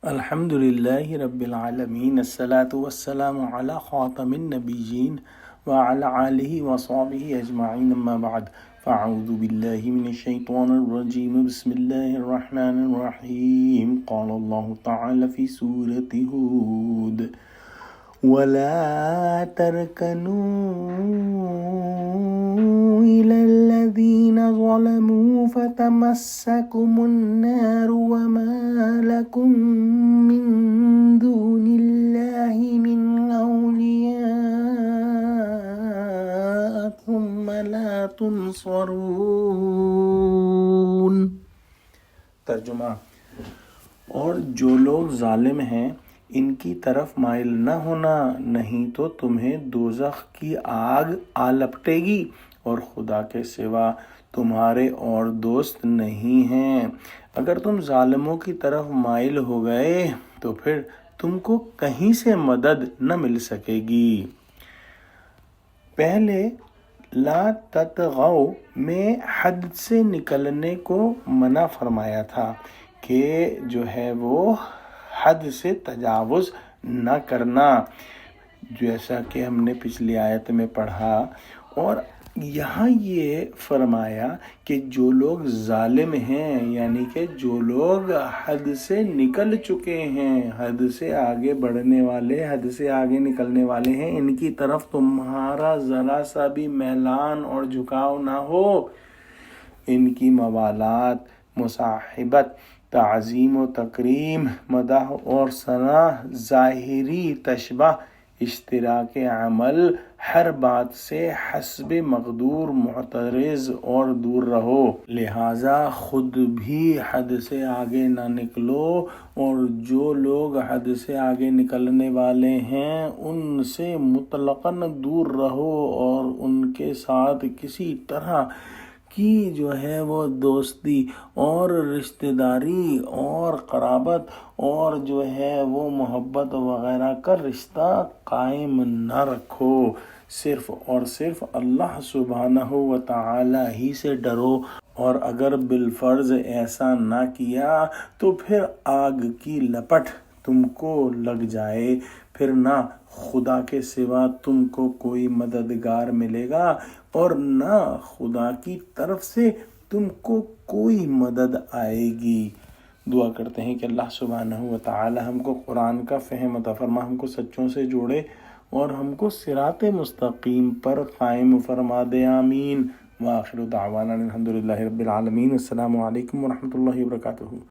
الحمد للہ رب العالمین، الصلاة والسلام علی خاتم النبیین وعلی آلہ وصحبہ اجمعین، اما بعد فاعوذ باللہ من الشیطان الرجیم، بسم اللہ الرحمن الرحیم۔ قال اللہ تعالی فی سورۃ ہود: وَلَا تَرْكَنُوا إِلَى الَّذِينَ ظَلَمُوا فَتَمَسَّكُمُ النَّارُ وَمَا لَكُم مِّن دُونِ اللَّهِ مِنْ أَوْلِيَاءَ ثُمَّ لَا تُنصَرُونَ۔ ترجمہ: اور جو لوگ ظالم ہیں ان کی طرف مائل نہ ہونا، نہیں تو تمہیں دوزخ کی آگ آ لپٹے گی، اور خدا کے سوا تمہارے اور دوست نہیں ہیں۔ اگر تم ظالموں کی طرف مائل ہو گئے تو پھر تم کو کہیں سے مدد نہ مل سکے گی۔ پہلے لا تطغوا میں حد سے نکلنے کو منع فرمایا تھا کہ جو ہے وہ حد سے تجاوز نہ کرنا، جیسا کہ ہم نے پچھلی آیت میں پڑھا۔ اور یہاں یہ فرمایا کہ جو لوگ ظالم ہیں، یعنی کہ جو لوگ حد سے نکل چکے ہیں، حد سے آگے بڑھنے والے، حد سے آگے نکلنے والے ہیں، ان کی طرف تمہارا ذرا سا بھی میلان اور جھکاؤ نہ ہو۔ ان کی موالات، مصاحبت، تعظیم و تکریم، مدح اور ثنا، ظاہری تشبہ، اشتراک عمل، ہر بات سے حسب مقدور معترض اور دور رہو۔ لہٰذا خود بھی حد سے آگے نہ نکلو، اور جو لوگ حد سے آگے نکلنے والے ہیں ان سے مطلقاً دور رہو، اور ان کے ساتھ کسی طرح کی جو ہے وہ دوستی اور رشتہ داری اور قرابت اور جو ہے وہ محبت وغیرہ کا رشتہ قائم نہ رکھو۔ صرف اور صرف اللہ سبحانہ و تعالی ہی سے ڈرو، اور اگر بالفرض ایسا نہ کیا تو پھر آگ کی لپٹ تم کو لگ جائے، پھر نہ خدا کے سوا تم کو کوئی مددگار ملے گا، اور نہ خدا کی طرف سے تم کو کوئی مدد آئے گی۔ دعا کرتے ہیں کہ اللہ سبحانہ و تعالی ہم کو قرآن کا فہم عطا فرما، ہم کو سچوں سے جوڑے اور ہم کو صراط مستقیم پر قائم فرما دے، آمین۔ وآخر دعوانا الحمد للہ رب العالمین۔ السلام علیکم ورحمۃ اللہ وبرکاتہ۔